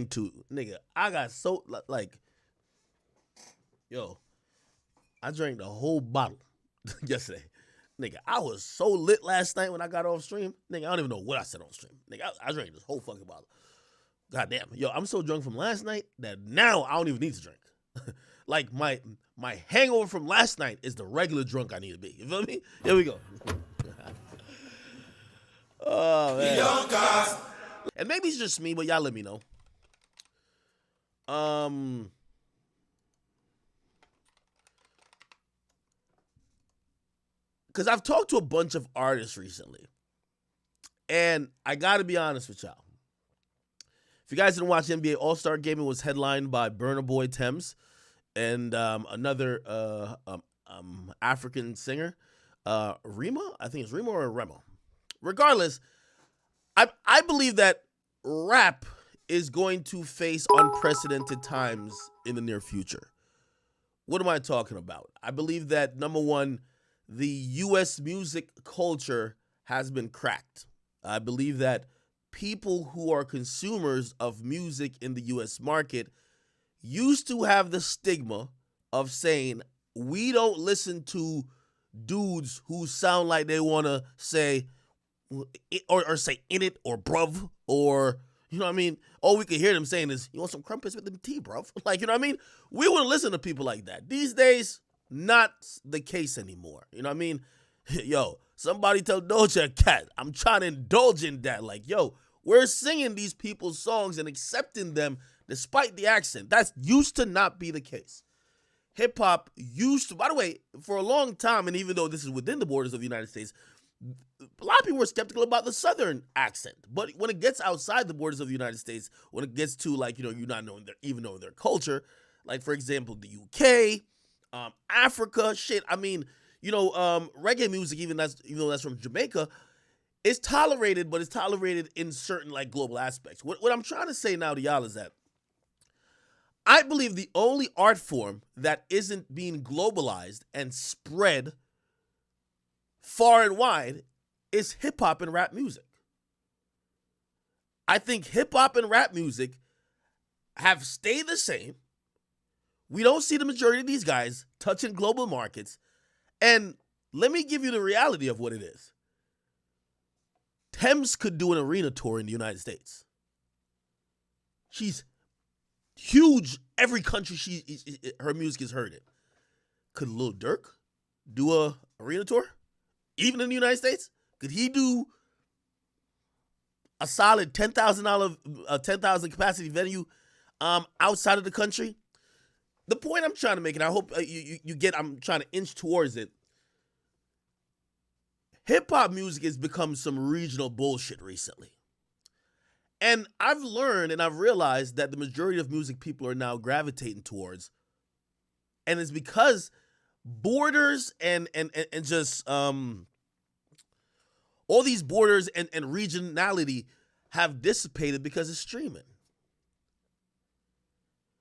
to nigga. I got so like, yo, I drank the whole bottle yesterday. Nigga, I was so lit last night when I got off stream. Nigga, I don't even know what I said on stream. Nigga, I drank this whole fucking bottle. Goddamn. Yo, I'm so drunk from last night that now I don't even need to drink. Like my hangover from last night is the regular drunk I need to be. You feel me? Here we go. Oh man. And maybe it's just me, but y'all let me know. Because I've talked to a bunch of artists recently, and I got to be honest with y'all. If you guys didn't watch NBA All-Star Game, it was headlined by Burna Boy Tems and another African singer, Rima. I think it's Rima or Remo. Regardless, I believe that rap is going to face unprecedented times in the near future. What am I talking about? I believe that, number one, the U.S. music culture has been cracked. I believe that people who are consumers of music in the U.S. market used to have the stigma of saying, we don't listen to dudes who sound like they want to say, or say in it, or bruv, or, you know what I mean? All we could hear them saying is, you want some crumpets with them tea, bruv? Like, you know what I mean? We wouldn't listen to people like that. These days, not the case anymore. You know what I mean? Yo, somebody tell Doja Cat, I'm trying to indulge in that. Like, yo, we're singing these people's songs and accepting them despite the accent. That used to not be the case. Hip hop used to, by the way, for a long time, and even though this is within the borders of the United States, a lot of people were skeptical about the Southern accent. But when it gets outside the borders of the United States, when it gets to, like, you know, you're not knowing even knowing their culture, like, for example, the UK, Africa, shit. I mean, you know, reggae music, even though that's from Jamaica, is tolerated, but it's tolerated in certain, like, global aspects. What I'm trying to say now to y'all is that I believe the only art form that isn't being globalized and spread far and wide is hip hop and rap music. I think hip hop and rap music have stayed the same. We don't see the majority of these guys touching global markets. And let me give you the reality of what it is. Tems could do an arena tour in the United States. She's huge. Every country her music is heard in. Could Lil Durk do a arena tour? Even in the United States? Could he do a solid $10,000 capacity venue outside of the country? The point I'm trying to make, and I hope you get, I'm trying to inch towards it. Hip-hop music has become some regional bullshit recently. And I've learned and I've realized that the majority of music people are now gravitating towards, and it's because borders and just all these borders and regionality have dissipated because of streaming.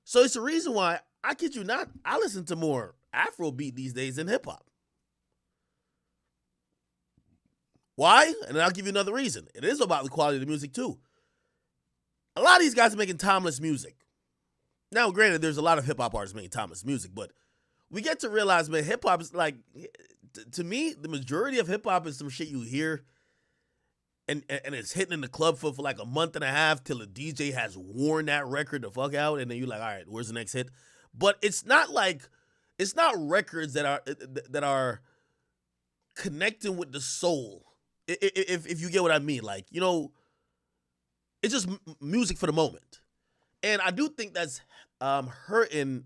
So it's the reason why, I kid you not, I listen to more Afrobeat these days than hip hop. Why? And I'll give you another reason. It is about the quality of the music too. A lot of these guys are making timeless music. Now, granted, there's a lot of hip hop artists making timeless music, but we get to realize, man, hip hop is like, to me, the majority of hip hop is some shit you hear and it's hitting in the club for like a month and a half till the DJ has worn that record the fuck out, and then you're like, all right, where's the next hit? But it's not records that are connecting with the soul. If you get what I mean, like, you know, it's just music for the moment. And I do think that's hurting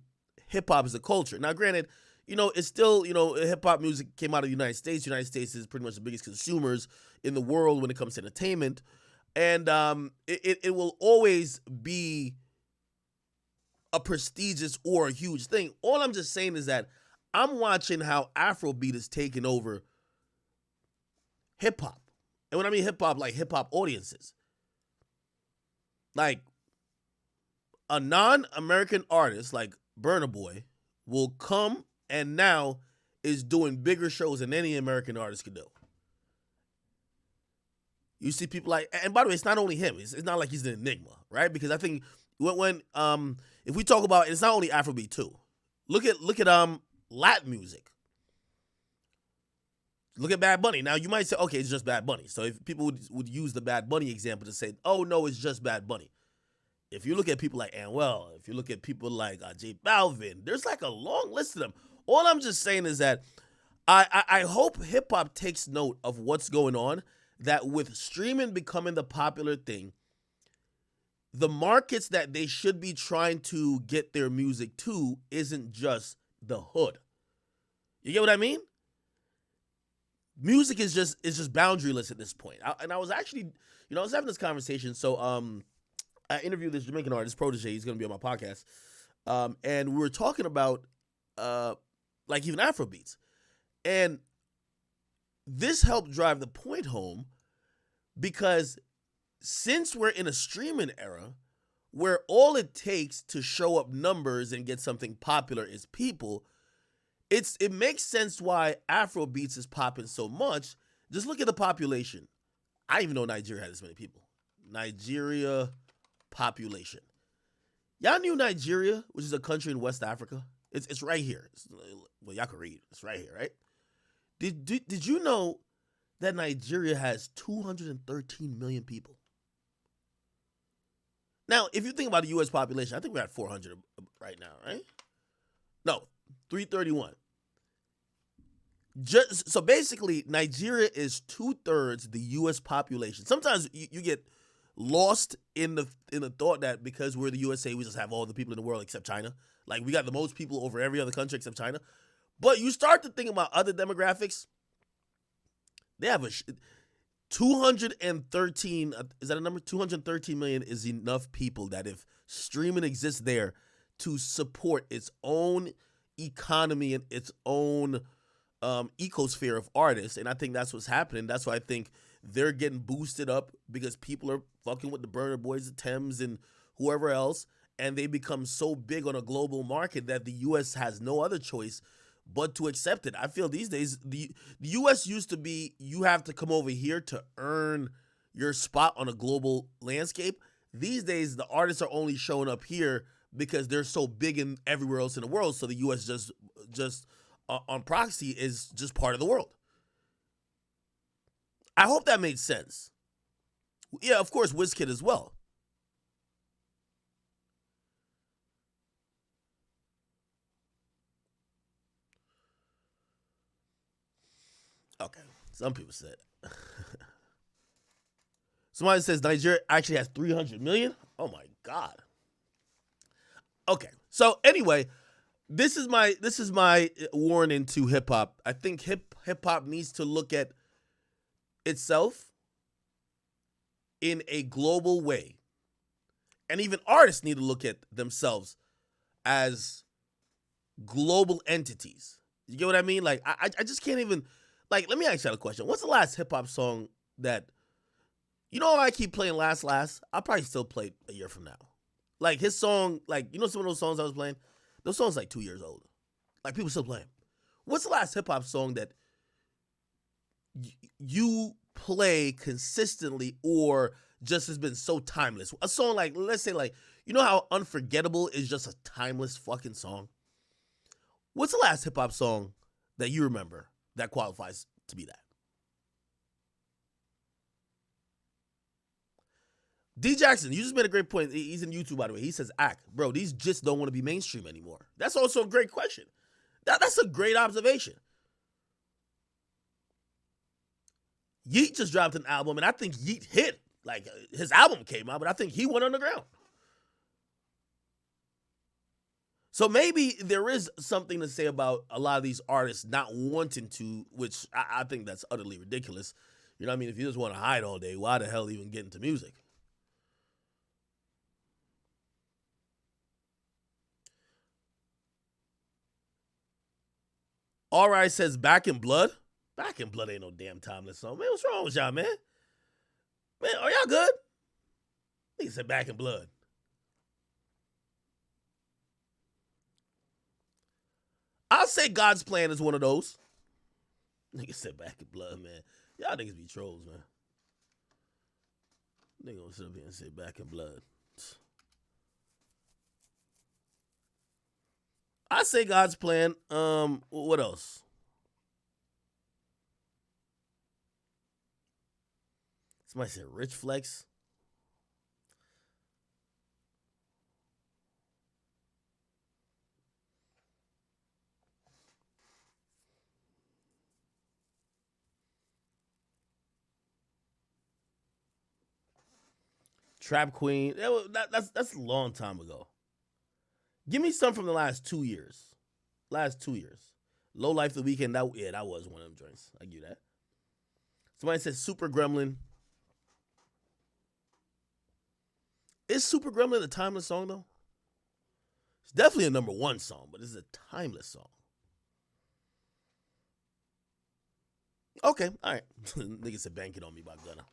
hip hop as a culture. Now, granted, you know, it's still, you know, hip hop music came out of the United States. The United States is pretty much the biggest consumers in the world when it comes to entertainment. And it will always be a prestigious or a huge thing. All I'm just saying is that I'm watching how Afrobeat is taking over hip hop. And when I mean hip hop, like hip hop audiences. Like a non-American artist like Burna Boy will come and now is doing bigger shows than any American artist could do. You see people like, and by the way, it's not only him. It's not like he's an enigma, right? Because I think When if we talk about, it's not only Afrobeat too. Look at Latin music. Look at Bad Bunny. Now you might say, okay, it's just Bad Bunny. So if people would use the Bad Bunny example to say, oh no, it's just Bad Bunny. If you look at people like Anuel, if you look at people like J Balvin, there's like a long list of them. All I'm just saying is that I hope hip hop takes note of what's going on. That with streaming becoming the popular thing, the markets that they should be trying to get their music to isn't just the hood. You get what I mean? Music is just boundaryless at this point. I was actually, I was having this conversation. So I interviewed this Jamaican artist, Protege. He's gonna be on my podcast, and we were talking about like even Afrobeats, and this helped drive the point home because since we're in a streaming era where all it takes to show up numbers and get something popular is people, it makes sense why Afrobeats is popping so much. Just look at the population. I didn't even know Nigeria had this many people. Nigeria population. Y'all knew Nigeria, which is a country in West Africa? It's right here. Well, y'all can read. It's right here, right? Did you know that Nigeria has 213 million people? Now, if you think about the U.S. population, I think we're at 400 right now, right? No, 331. So basically, Nigeria is 2/3 the U.S. population. Sometimes you get lost in the thought that because we're the USA, we just have all the people in the world except China. Like we got the most people over every other country except China. But you start to think about other demographics. They have 213. Is that a number? 213 million is enough people that if streaming exists there to support its own economy and its own ecosphere of artists, and I think that's what's happening. That's why I think they're getting boosted up because people are fucking with the Burna Boys, the Tems, and whoever else, and they become so big on a global market that the U.S. has no other choice but to accept it. I feel these days the U.S. used to be you have to come over here to earn your spot on a global landscape. These days the artists are only showing up here because they're so big in everywhere else in the world. So the U.S. just on proxy is just part of the world. I hope that made sense. Yeah, of course, WizKid as well. Okay, some people said. Somebody says Nigeria actually has 300 million. Oh my god. Okay, so anyway, this is my warning to hip hop. I think hip hop needs to look at itself in a global way. And even artists need to look at themselves as global entities. You get what I mean? Like, I just can't even, like, let me ask you a question. What's the last hip hop song that, if I keep playing Last, I'll probably still play a year from now. Like, his song, like, some of those songs I was playing, those songs like 2 years old. Like, people still play them. What's the last hip hop song that you play consistently or just has been so timeless? A song like, let's say like, how Unforgettable is just a timeless fucking song? What's the last hip hop song that you remember that qualifies to be that? D Jackson, you just made a great point. He's in YouTube, by the way. He says, bro, these just don't want to be mainstream anymore. That's also a great question. That's a great observation. Yeet just dropped an album, and I think Yeet hit. Like, his album came out, but I think he went underground. So maybe there is something to say about a lot of these artists not wanting to, which I think that's utterly ridiculous. You know what I mean? If you just want to hide all day, why the hell even get into music? All right says Back in Blood. Back in Blood ain't no damn timeless song. Man, what's wrong with y'all, man? Man, are y'all good? Nigga said Back in Blood. I'll say God's Plan is one of those. Nigga said Back in Blood, man. Y'all niggas be trolls, man. Nigga gonna sit up here and say Back in Blood. I say God's plan. What else? Somebody said Rich Flex. Trap Queen. That's a long time ago. Give me some from the last 2 years. Last 2 years. Low Life the Weekend. That was one of them joints. I give you that. Somebody said Super Gremlin. Is Super Gremlin a timeless song though? It's definitely a number one song, but it's a timeless song. Okay, all right. Nigga said bank it on me by Gunna.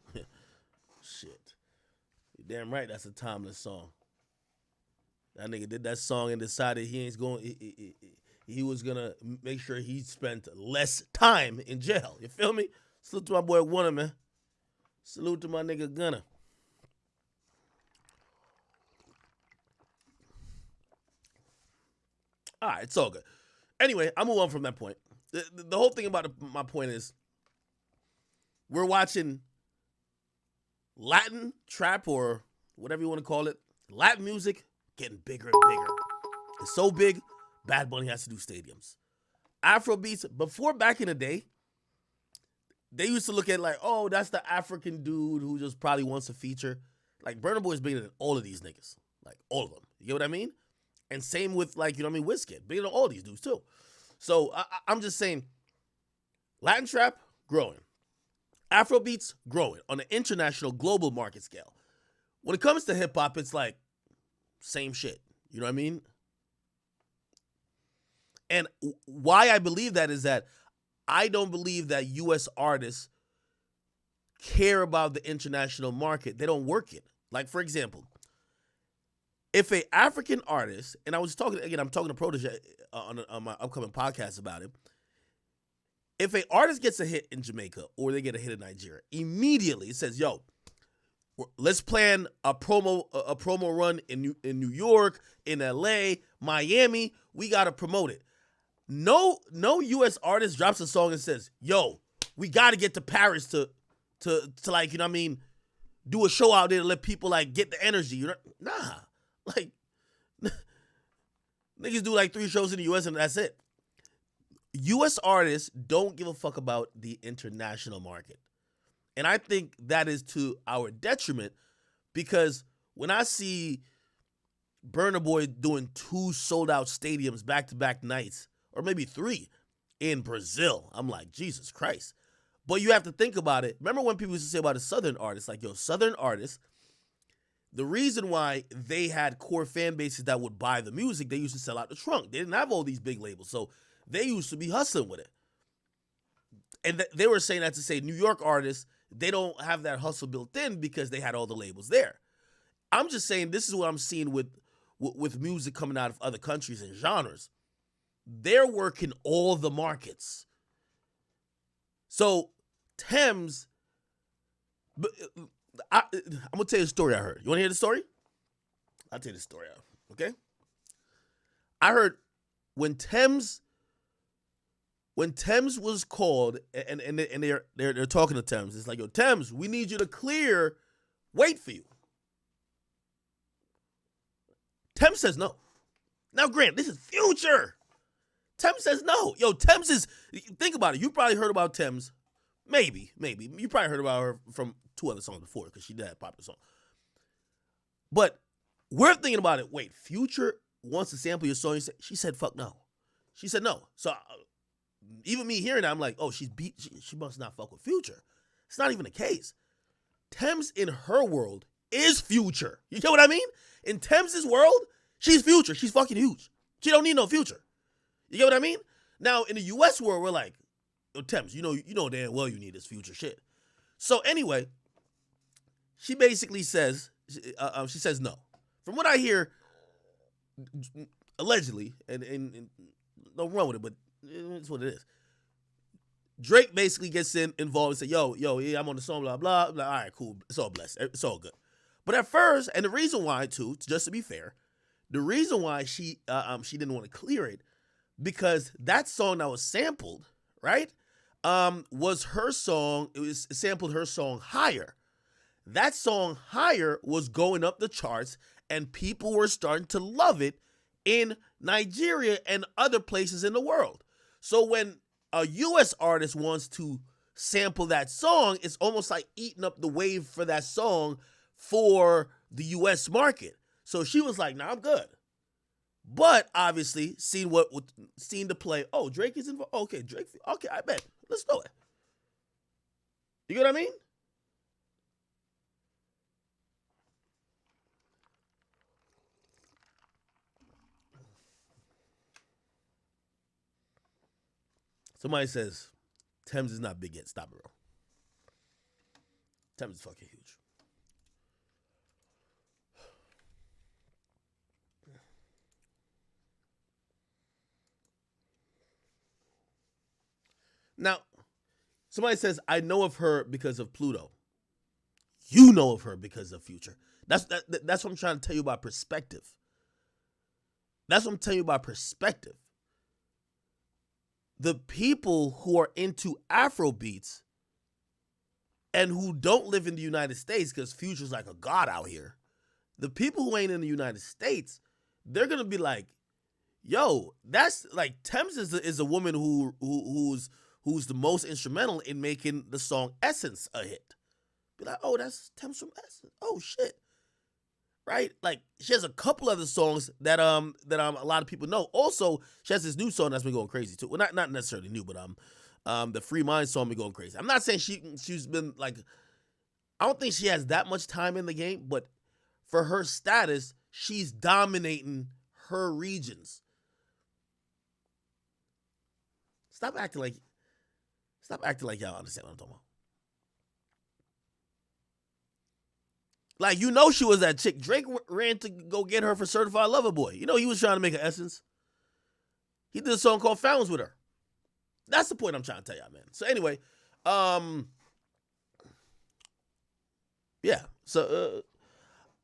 Shit. You're damn right that's a timeless song. That nigga did that song and decided he ain't going. He was gonna make sure he spent less time in jail. You feel me? Salute to my boy Gunna, man. Salute to my nigga Gunna. All right, it's all good. Anyway, I'll move on from that point. The whole thing about my point is we're watching Latin trap or whatever you want to call it, Latin music getting bigger and bigger. It's so big, Bad Bunny has to do stadiums. AfroBeats, before back in the day, they used to look at like, oh, that's the African dude who just probably wants a feature. Like, Burna Boy is bigger than all of these niggas. Like, all of them. You get what I mean? And same with, like, you know what I mean, Wizkid. Bigger than all these dudes, too. So, I'm just saying, Latin trap, growing. Afrobeats, growing on an international, global market scale. When it comes to hip-hop, it's like, same shit. You know what I mean? And why I believe that is that I don't believe that U.S. artists care about the international market. They don't work it. Like, for example, if an African artist, and I was talking, again, I'm talking to Protege on my upcoming podcast about it. If an artist gets a hit in Jamaica or they get a hit in Nigeria, immediately it says, yo, let's plan a promo run in New York, in LA, Miami. We got to promote it. No U.S. artist drops a song and says, yo, we got to get to Paris to like, you know what I mean, do a show out there to let people like get the energy. You know? Nah. Like, niggas do like 3 shows in the U.S. and that's it. U.S. artists don't give a fuck about the international market. And I think that is to our detriment because when I see Burna Boy doing 2 sold-out stadiums back-to-back nights, or maybe 3 in Brazil, I'm like, Jesus Christ. But you have to think about it. Remember when people used to say about a Southern artist, like, yo, Southern artists, the reason why they had core fan bases that would buy the music, they used to sell out the trunk. They didn't have all these big labels, so they used to be hustling with it. And they were saying that to say New York artists, they don't have that hustle built in because they had all the labels there. I'm just saying this is what I'm seeing with music coming out of other countries and genres. They're working all the markets. So Tems, I'm going to tell you a story I heard. You want to hear the story? I'll tell you the story out, okay? I heard when Tems was called and they're talking to Tems, it's like, yo, Tems, we need you to clear Wait For You. Tems says no. Now, Grant, this is Future. Tems says no. Yo, Tems is, think about it. You probably heard about Tems. Maybe. You probably heard about her from 2 other songs before because she did have a popular song. But we're thinking about it. Wait, Future wants to sample your song? She said, fuck no. She said no. So even me hearing that, I'm like, oh, she must not fuck with Future. It's not even the case. Tems in her world is Future. You get what I mean? In Tems' world, she's Future. She's fucking huge. She don't need no Future. You get what I mean? Now, in the U.S. world, we're like, yo, Tems, you know damn well you need this Future shit. So anyway, she basically says, she says no. From what I hear, allegedly, and don't run with it, but it's what it is. Drake basically gets involved and say, yo, yeah, I'm on the song, blah, blah, blah. All right, cool. It's all blessed. It's all good. But at first, and the reason why, too, just to be fair, The reason why she didn't want to clear it because that song that was sampled, right, was her song. It sampled her song Higher. That song Higher was going up the charts, and people were starting to love it in Nigeria and other places in the world. So when a US artist wants to sample that song, it's almost like eating up the wave for that song for the US market. So she was like, "Nah, I'm good." But obviously, seen the play. Oh, Drake is involved. Okay, Drake. Okay, I bet. Let's do it. You get what I mean? Somebody says Thames is not big yet. Stop it, bro. Thames is fucking huge. Now, somebody says I know of her because of Pluto. You know of her because of Future. That's what I'm trying to tell you about perspective. That's what I'm telling you about perspective. The people who are into Afrobeats and who don't live in the United States, because Future's like a god out here, the people who ain't in the United States, they're gonna be like, "Yo, that's like Thames is a woman who's the most instrumental in making the song Essence a hit." Be like, "Oh, that's Thames from Essence. Oh shit." Right? Like she has a couple other songs that a lot of people know. Also, she has this new song that's been going crazy too. Well, not necessarily new, but the Free Mind song been going crazy. I'm not saying she's been like, I don't think she has that much time in the game, but for her status, she's dominating her regions. Stop acting like y'all understand what I'm talking about. Like, you know, she was that chick. Drake ran to go get her for Certified Lover Boy. You know, he was trying to make an Essence. He did a song called Fountains with her. That's the point I'm trying to tell y'all, man. So anyway, yeah. So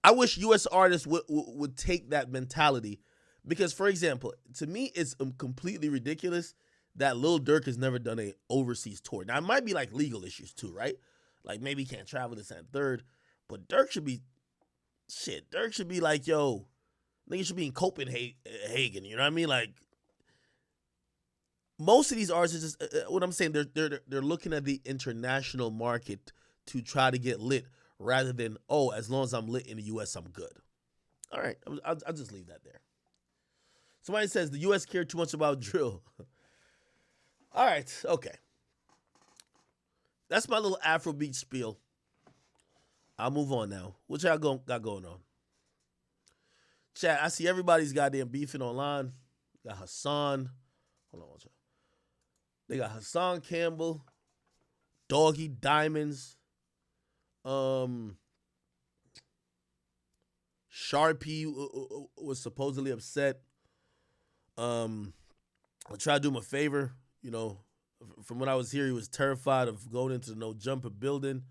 I wish U.S. artists would take that mentality because, for example, to me, it's completely ridiculous that Lil Durk has never done a overseas tour. Now, it might be like legal issues too, right? Like maybe he can't travel this and third, but Durk should be shit. Dirk should be like, yo, nigga should be in Copenhagen. You know what I mean? Like most of these artists, just what I'm saying, they're looking at the international market to try to get lit, rather than as long as I'm lit in the U.S., I'm good. All right, I'll just leave that there. Somebody says the U.S. care too much about drill. All right, okay. That's my little Afrobeat spiel. I'll move on now. What y'all got going on? Chat, I see everybody's goddamn beefing online. Got Hassan. Hold on, y'all. They got Hassan Campbell, Doggy Diamonds, Sharpie was supposedly upset. I tried to do him a favor. You know, from what I was hearing, he was terrified of going into the no jumper building.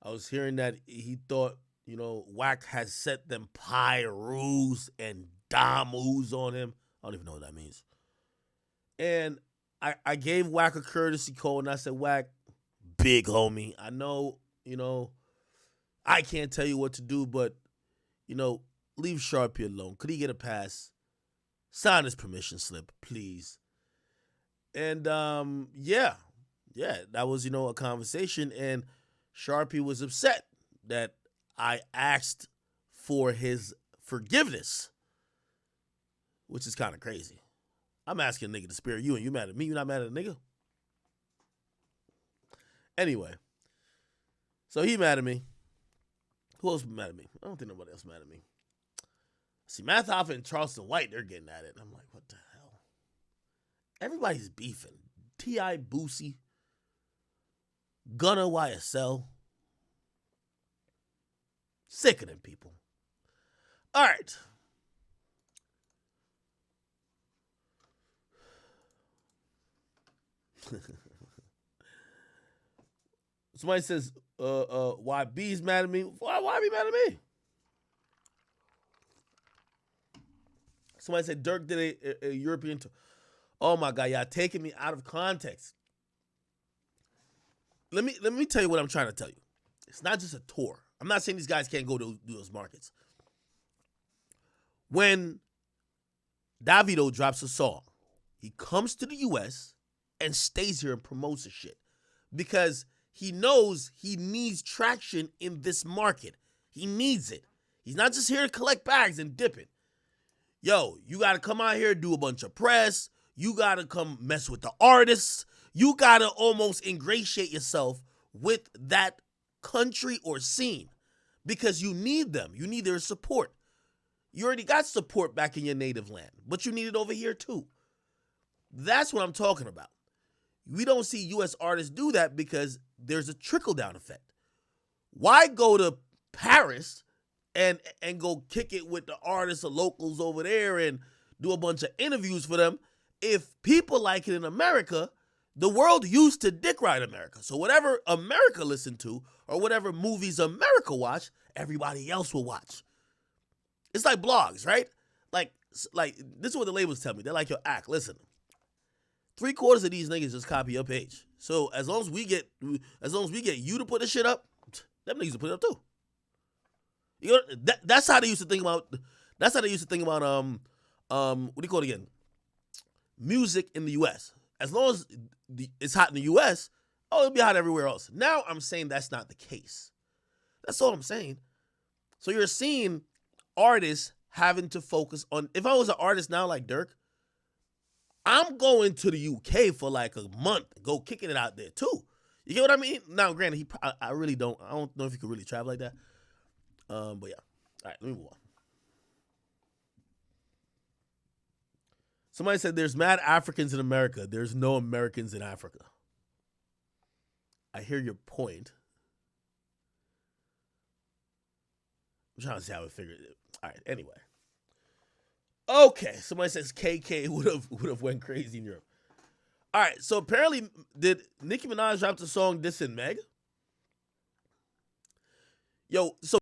I was hearing that he thought, Wack had set them pyros and damus on him. I don't even know what that means. And I gave Wack a courtesy call and I said, Wack, big homie, I know, I can't tell you what to do, but, leave Sharpie alone. Could he get a pass? Sign his permission slip, please. And yeah, that was, a conversation. And Sharpie was upset that I asked for his forgiveness, which is kind of crazy. I'm asking a nigga to spare you, and you mad at me? You not mad at a nigga? Anyway, so he mad at me. Who else mad at me? I don't think nobody else mad at me. See, Math Hoffa and Charleston White, they're getting at it. I'm like, what the hell? Everybody's beefing. T.I. Boosie, Gunna YSL. Sick of them people. All right. Somebody says, why B's mad at me? Why be mad at me? Somebody said Dirk did a European tour. Oh my God, y'all taking me out of context. Let me tell you what I'm trying to tell you. It's not just a tour. I'm not saying these guys can't go to those markets. When Davido drops a song, he comes to the US and stays here and promotes the shit because he knows he needs traction in this market. He needs it. He's not just here to collect bags and dip it. Yo, you got to come out here, do a bunch of press. You got to come mess with the artists. You got to almost ingratiate yourself with that country or scene because you need them. You need their support. You already got support back in your native land, but you need it over here too. That's what I'm talking about. We don't see U.S. artists do that because there's a trickle-down effect. Why go to Paris and go kick it with the artists or locals over there and do a bunch of interviews for them if people like it in America? The world used to dick ride America. So whatever America listened to or whatever movies America watched, everybody else will watch. It's like blogs, right? Like this is what the labels tell me. They're like, yo, Ack, listen. 3/4 of these niggas just copy your page. So as long as we get you to put this shit up, them niggas will put it up too. You know, that's how they used to think about. That's how they used to think about what do you call it again? Music in the U.S. As long as it's hot in the U.S., oh, it'll be hot everywhere else. Now I'm saying that's not the case. That's all I'm saying. So you're seeing artists having to focus on. If I was an artist now like Dirk, I'm going to the UK for like a month, go kicking it out there too. You get what I mean? Now, granted, I really don't. I don't know if he could really travel like that. But yeah. All right, let me move on. Somebody said there's mad Africans in America. There's no Americans in Africa. I hear your point. I'm trying to see how we figured it. All right, anyway. Okay, somebody says KK would have went crazy in Europe. All right, so apparently, did Nicki Minaj drop the song Dissing Meg? Yo, so